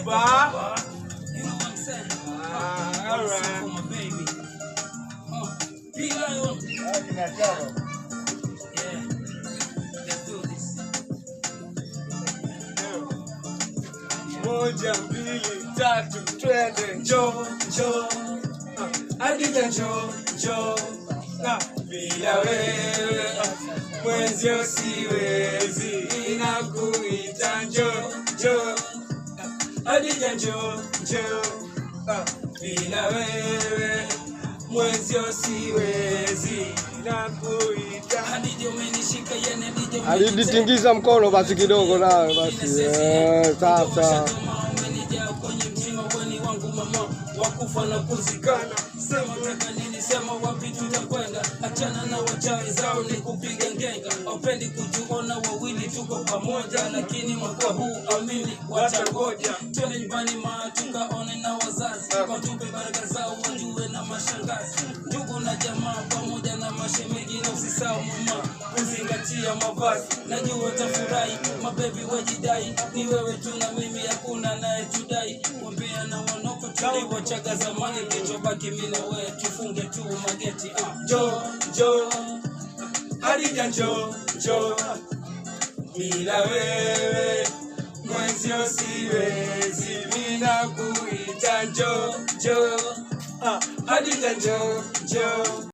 Baba. You know what I'm saying? Alright. For my baby. P-Lion. Yeah. Let's do this. Moja, mbili, tatu, twende. Njoo, njoo. Adija njoo, njoo. Bila wewe mwenzio siwezi, ninakuita njoo, njoo. Adija njoo, njoo. Bila wewe mwenzio siwezi, ninakuita. Adija umenishika yene Adija. Alitingiza mkono basi kidogo nawe basi. Sasa. Wakufa na kuzikana, sema taka nini, sema wapi tutakwenda. Achana na wachawi zao ni kupiga ngenga. Wapendi kutuona wawili tuko pamoja, lakini mwaka huu amini watangoja. Twende nyumbani tukaone na wazazi, watupe baraka zao wajue na mashangazi, ndugu na jamaa pamoja na mashemeji. Na usisahau mama kuzingatia mavazi, najua utafurahi mabebi wajidai. Ni wewe tu na mimi, hakuna naye tudai. Mwambia na wanoko tuliwachaga zamani, kichobaki mimi na wewe tufunge tu mageti. Njoo, njoo. Adija njoo, njoo. Bila wewe mwenzio siwezi, ninakuita njoo, njoo. Adija njoo, njoo.